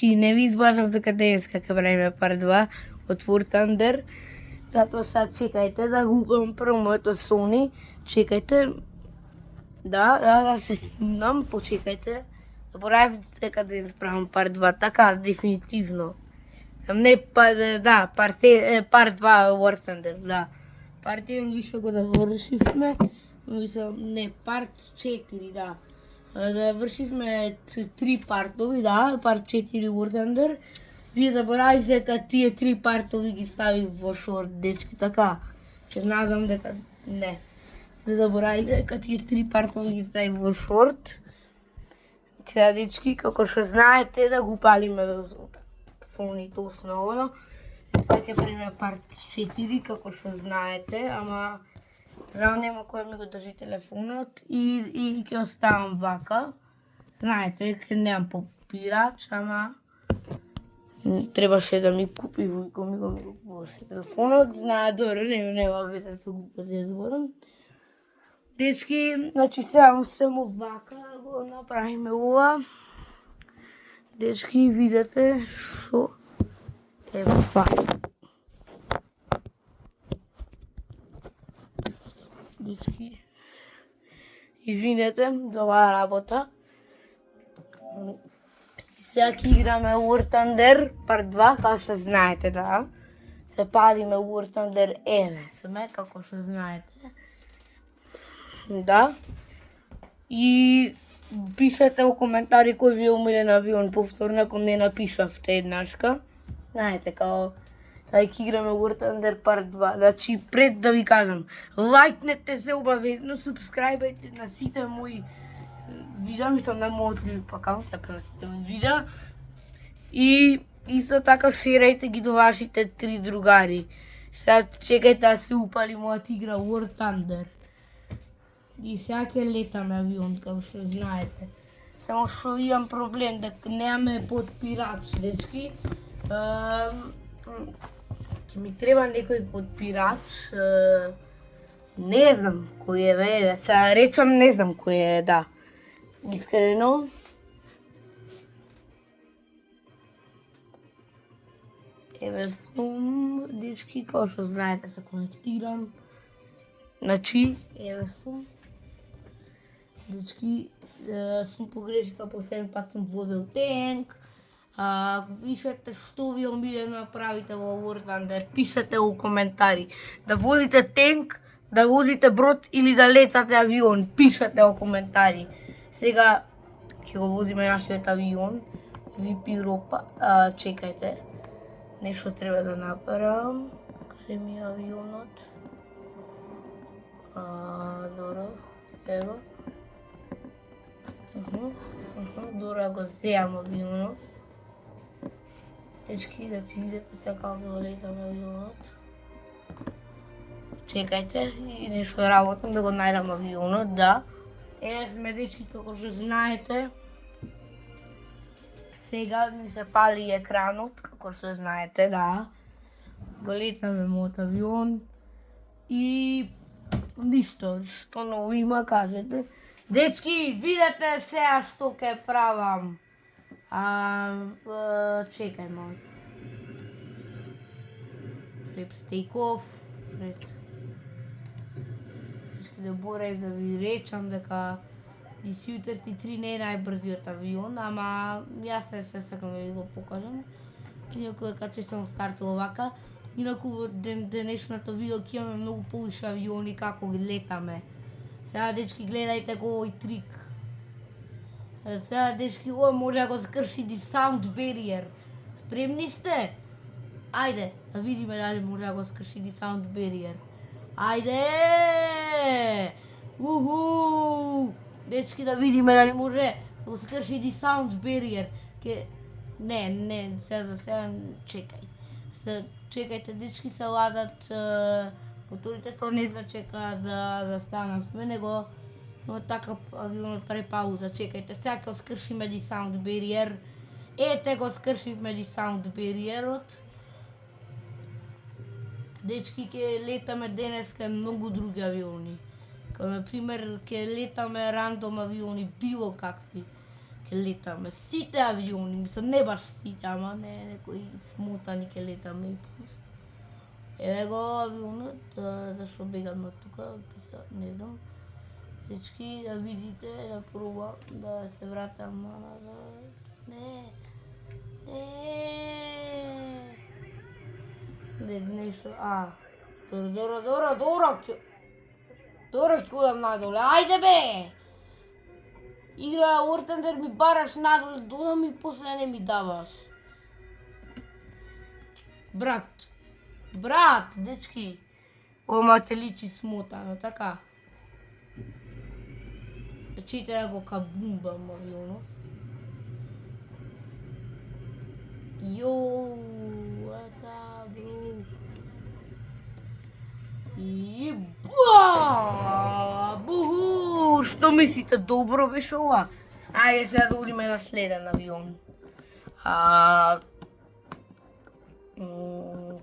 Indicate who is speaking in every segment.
Speaker 1: И не ви избажав дека денеска ќе правиме part 2 од War Thunder. Затоа сега чекајте да го прво моето Sony. Чекајте. Да, се снимам, почекајте. Заборавив дека денес правам part 2, така, дефинитивно. Не, да, part 2 War Thunder, да. Part 1 више го завршивме, не, part 4, да. Да вршивме 3 партови, да, part 4 War Thunder. Вие заборавите дека тие 3 партови ги ставив во шорт, дечки, така. Се надам дека не. Се заборавите дека тие 3 партови ги ставив во шорт. Сега, дечки, како што знаете, да го палиме Sony-то основно. Сега ќе правиме part 4, како што знаете, ама жал нема кој ми го држи телефонот и ќе оставам вака. Знаете, дека немам попирач, ама требаше да ми купи Вујко ми го купуваше телефонот. Знае, добро, нема вeze со глупост да зборам. Дечки, значи само вака го направиме ова. Дечки, видете што е вака. Дечки, извинете за оваа работа. Сега ќе играме War Thunder part 2, како што знаете, да. Се палиме War Thunder МСМ, како што знаете. Да. И пишете во коментари кој ви е омилен авион повторно, ако не напишавте еднашка. Знаете, као сега ќе играме War Thunder part 2. Значи, пред да ви кажам, лајкнете се обавезно, субскрајбајте на сите мои видеа, мислам на мојот клип акаунт, така на сите мои видеа. И исто така шерајте ги до вашите 3 другари. Сега чекајте да се упали мојата игра War Thunder. И сега ќе летаме авион, како што знаете. Само што имам проблем, дека немаме подпирач, дечки. Ќе ми треба некој подпирач. Не знам кој е, бе. Сега речам не знам кој е, да. Искрено. Еве сум, дечки, како што знаете, се конектирам. Значи, еве сум. Дечки, сум погрешила, последен пат сум возел тенк. Ако пишете што ви омилено направите во War Thunder, пишете во коментари. Да возите тенк, да возите брод или да летате авион, пишете во коментари. Сега ќе го возиме нашиот авион. VIP Европа, чекајте. Нешто треба да направам. Каде ми е авионот? Добро, его. Добро, го земам авионот. Дечки, да си видите сега како го летам авионот. Чекајте, и нешто работам да го најдам авионот, да. Еве сме, дечки, како што знаете. Сега ми се пали екранот, како што знаете, да. Го летаме мојот авион. И ништо, што ново има, кажете. Дечки, видете сега што ќе правам. Чекај малку. Flips take off. Да борев да ви речам дека DC-33 не е најбрзиот авион, ама јас се сакам да ви го покажам. Инаку кога сам стартувал вака, инаку во денешното видео ќе имаме многу повише авиони како ги летаме. Сега, дечки, гледајте го овој трик. Сега, дечки, ово може да го скрши the sound barrier. Спремни сте? Ајде, да видиме дали може да го скрши the sound barrier. Ајде! Уху! Дечки, да видиме дали може да го скрши the sound barrier. Не, сега чекај. Чекајте, дечки, се ладат моторите, тоа не зачека да станам с мене, го така авионот прави пауза. Чекајте, сега ќе скршиме the sound barrier. Ете го скршивме the sound barrier-от. Дечки, ќе летаме денеска многу други авиони. Како, например, ќе летаме рандом авиони, било какви. ќе летаме сите авиони, мислам не баш сите, ама некои смотани ќе летаме и плюс. Еве го авионот, зашо бегам од тука, не знам. Дечки, да видите, да пробам да се вратам назад. Нешто, Дора, ќе одам надоле, ајде бе! Игра War Thunder ми бараш надоле, додам и после не ми даваш. Брат, дечки, ова те личи смотано, така. Чите да го кабумбам авионот. Йоу, what's up, bro? Буху, што мислите, добро беше ова? Ајде сега да одиме на следен авион.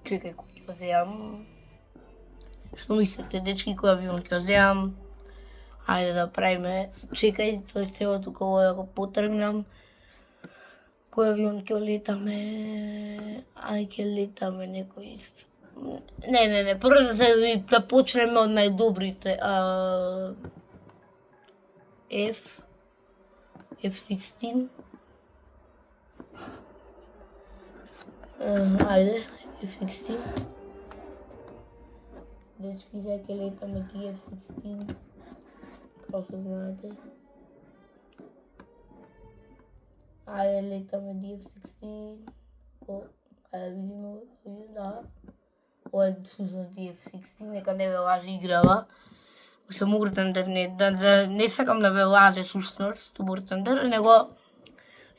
Speaker 1: Чекај, кој ќе го земам? Што мислите, дечки, кој авион ќе го земам? Ајде да правиме, чекај, тој треба тука ово да го потргнам. Кој авион ќе летаме? Ај ќе летаме некој ист. Не, прво да почнеме од најдобрите. F-16. Ајде, F-16. Дечки, сега ќе летаме ти F-16. Како што знаете. Ајде летаме DF-16. Ајде видиме, да. Ова е всушност DF-16, нека не ве лаже играва. Се War Thunder, не сакам да ве лаже всушност War Thunder, него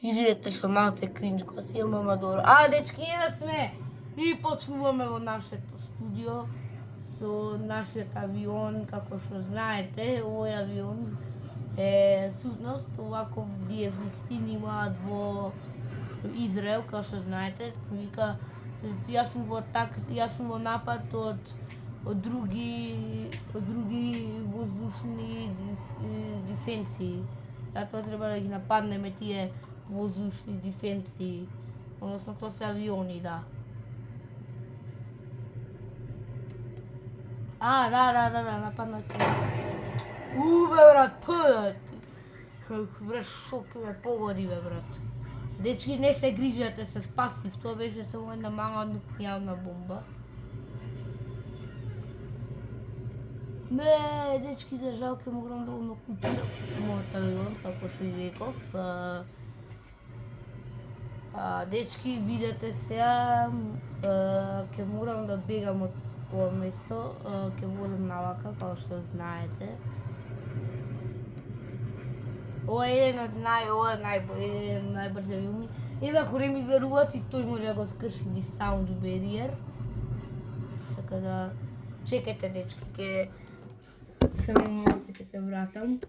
Speaker 1: извидете со малце кринж кога си имам Амадора. Дечки, еве сме! И почнуваме во нашето студио со нашиот авион, како што знаете, овој авион е всушност оваков DF-16 имаат во Израел, како што знаете, вика јас сум во напад од други воздушни дефенси. Затоа треба да ги нападнеме тие воздушни дефенси. Односно тоа се авиони, да. Да, нападнат се. Бе, брат, пъдат! Брат, шо ке ме погоди, бе, брат. Дечки, не се грижате, се спасив. Тоа беше само една мала нуклеарна бомба. Не, дечки, за жал ке морам да го накупирам мојот авион, како што реков. Дечки, видете сега, ке морам да бегам од ова место, ке водам навака, како што знаете. Ова е еден од најбрзи авиони. Еве, ако не ми веруват, и тој може да го скрши ди sound barrier. Така да, чекајте, дечки, ке само малце ке се вратам.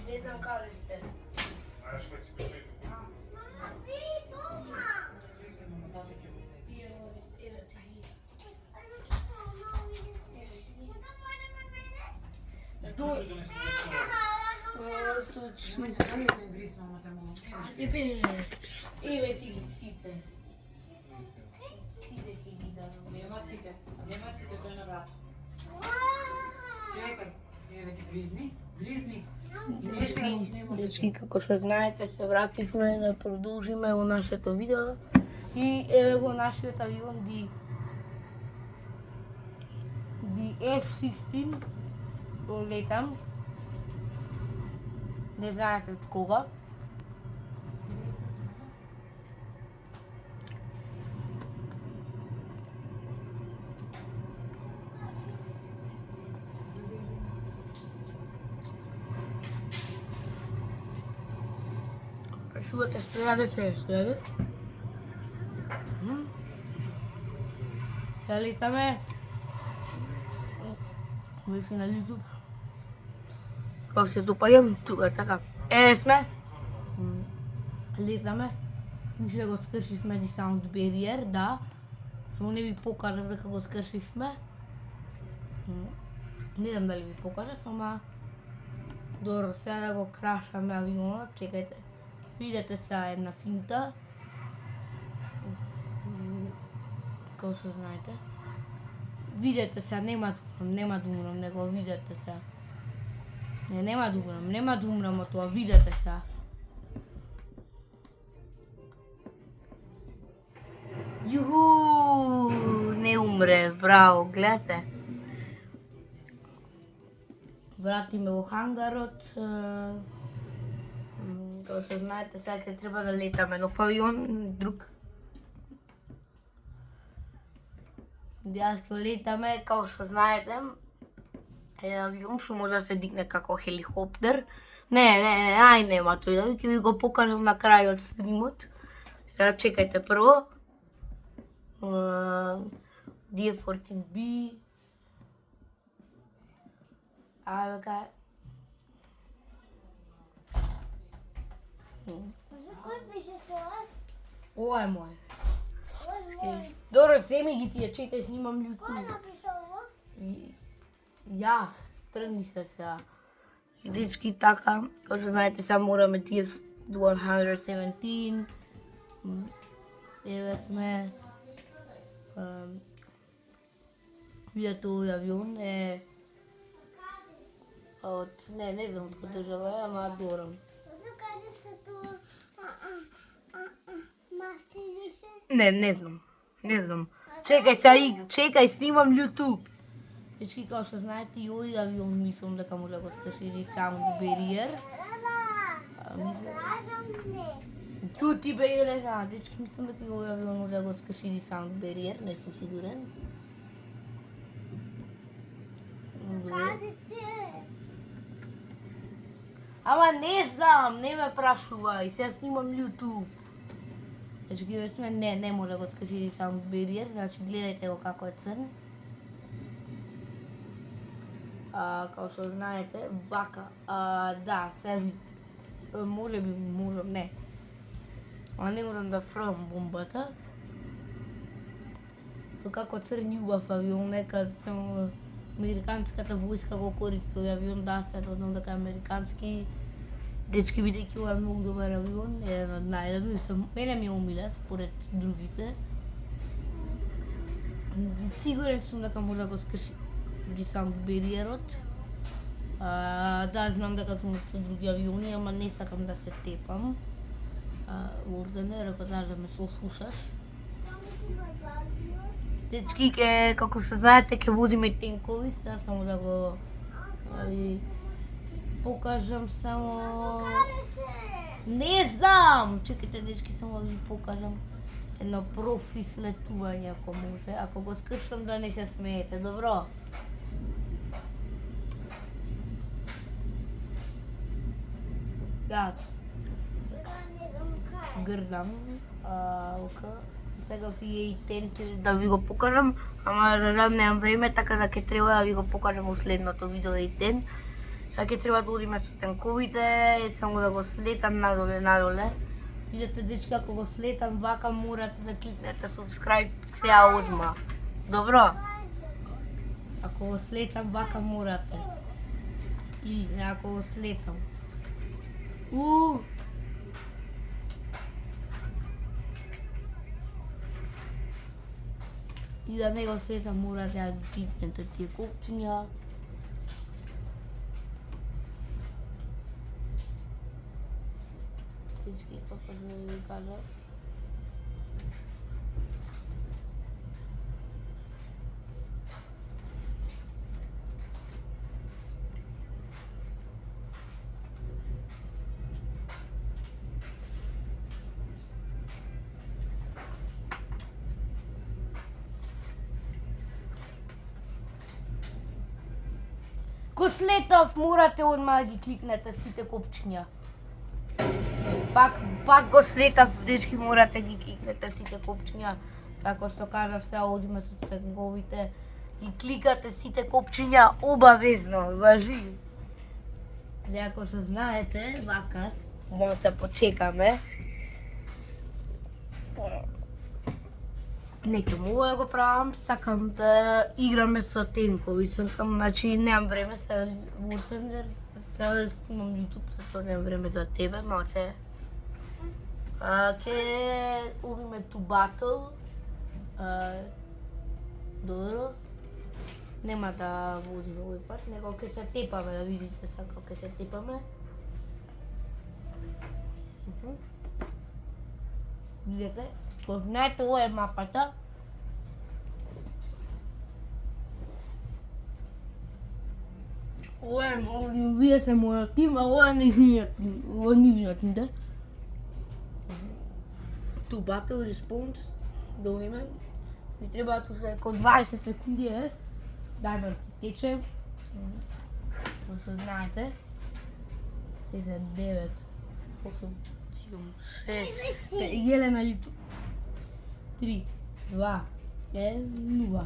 Speaker 1: Не знам каде сте.
Speaker 2: Знаеш кај си ключови туку? Ключови донеси
Speaker 1: Еве ти ги сите. Сите ти ги давам.
Speaker 3: Нема сите, тој на брат. Чекај, еве ти близни.
Speaker 1: Дечки, како што знаете, се вративме да продолжиме во нашето видео. И еве го нашиот авион F-16. Летам. Не знаете од кога. Шувате, стојаде. Ја летаме. Веќе на YouTube. Кога се допаѓам, тука така. Сме. Летаме. Мисле го скршивме di sound barrier, да. Но не ви покажав дека го скршивме. Не знам дали ви покажав, ама... Добро, сега да го крашаме авионот, чекајте. Видете сега една финта. Како што знаете. Видете сега, нема да умрам, не го видете сега. Не, нема да умрам од тоа, видете сега. Јуху, не умре, браво, гледате. Вратиме во хангарот. Како што знаете, сега ќе треба да летаме нов авион, друг. Јас ќе летаме, како што знаете, еден авион што може да се дигне како хеликоптер. Не, нема тој да ќе ви го покажам на крајот стримот. Сега чекајте прво. DF-14B. Ајде
Speaker 4: Кој пише тоа?
Speaker 1: ова е мој.
Speaker 4: Ова е мој.
Speaker 1: Добро, семи ги тие, чекај, снимам
Speaker 4: Кој
Speaker 1: YouTube.
Speaker 4: напиша ова?
Speaker 1: Јас, тргни се сега. И дечки така, како што знаете, сега мораме DF-117. Еве сме. Видете овој авион е од, не знам од која држава е, ама добро.
Speaker 4: Од каде се тоа? Мастили се?
Speaker 1: Не знам. Чекај, снимам YouTube. Дечки, како што знаете, и овој авион мислам дека може да го скрши di sound barrier.
Speaker 4: Кажам не.
Speaker 1: Чути бе, Елена, дечки, мислам дека и овој авион може да го скрши di sound barrier, не сум сигурен.
Speaker 4: Каде се?
Speaker 1: Ама не знам, не ме прашувај, сега снимам YouTube. Значи ги сме, не може да го скрши di sound barrier, значи гледајте го како е црн. Како што знаете, вака, да, се може би, не. Ама не можам да фрам бомбата. Како црн и убав авион, нека само американската војска го користи овој авион, да, се знам дека е американски. Дечки, бидејќи ова е многу добар авион, еден од најдобри, мене ми е омилет според другите. Сигурен сум дека може да го скрши di sound barrier-от. Да, знам дека сум со други авиони, ама не сакам да се тепам. Ордене, рекоташ да ме сослушаш. Дечки, како што знаете, ќе водиме тенкови, сега само да го покажам само...
Speaker 4: Каде се?
Speaker 1: Не знам! Чекайте, дечки, само да ви покажам едно профи слетување, ако може. Ако го скршам да не се смеете, добро? Да, грдам, сега ви е и тенте да ви го покажам, ама да немам време, така да ќе треба да ви го покажам во следното видео и ден. Сега ќе треба да одиме со тенковите, само да го слетам надоле. Видете, дечки, ако го слетам вака, морате да кликнете subscribe сега одма. Добро? Ако го слетам вака, морате. Или ако го слетам. И да не го слетам, морате да кликнете тие копчиња. Дечки, како да ви кажа. Го слетав, морате одма да ги кликнете сите копчиња. Пак го слетав, дечки, морате ги кликнете сите копчиња. Како што кажав, се одиме со тенговите и кликате сите копчиња обавезно, важи. Ако се знаете, вака, може да почекаме. Не тоа ова го правам, сакам да играме со тенкови, сакам, значи немам време се Вуртендер, треба снимам YouTube, зато немам време за тебе, малце. Ке убиме to battle. Добро. Нема да водиме овој пат, него ќе се тепаме, да видите сака ќе се тепаме. Видите? Познаете, ова е мапата. Ова е, вие се мојот тим, а ова е нивниот тим, ова е нивниот тим, да? To battle response, да униме. Ми треба ту се ко 20 секунди, Дајме ти тече. Што знаете. 10, 9, 8, 7, 6, Елена YouTube. 3, 2, 1, 0.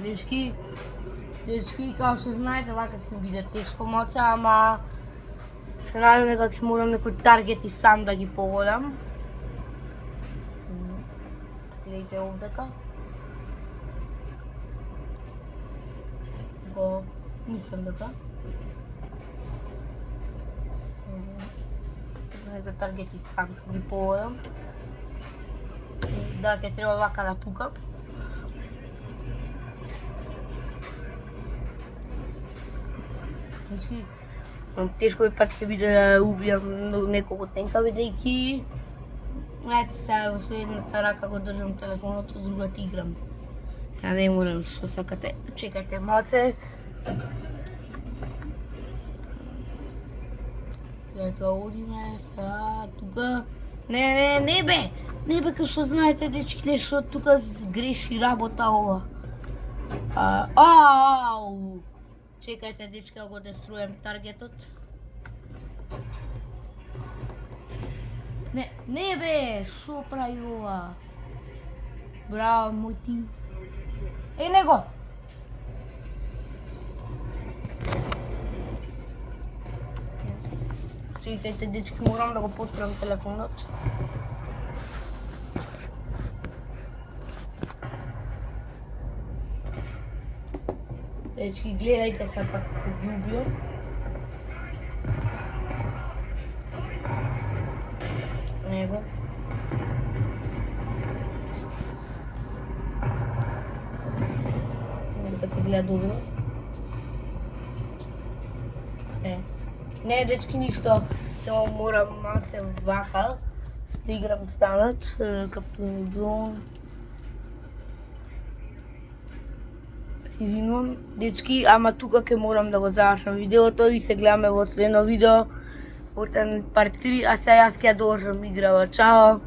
Speaker 1: Дечки, како што знаете, вака ќе биде тешко моца, ама се надам дека ќе морам некој таргет и сам да ги погодам. Гледайте овдека. Го мислам дека. Некој таргет и сам ќе ги погодам. Да, ќе треба вака да пукам. Значи, тешко е пат ќе биде да убијам неколку тенка, бидејќи ете сега во со едната рака го држам телефонот, од другата играм. Сега не морам што сакате, чекате малце. Сега одиме, сега тука. Не бе! Не бе, како што знаете, дечки, нешто тука греши работа ова. Ау! Чекајте, дечка, го деструjem таргетот. Не бе, шо прави ова? Браво, мој тим. Него! Чекајте, дечки, морам да го потпрам телефонот. Дечки, гледајте се како ги убијам. Него. Дека се гледа добро. Не, дечки, ништо. Само морам малце вака да играм станат, Каптун Зон. Извинувам, дечки, ама тука ќе морам да го завршам видеото и се гледаме во следно видео. Вуртен парт 3, а сега јас ќе ја довршам играва. Чао!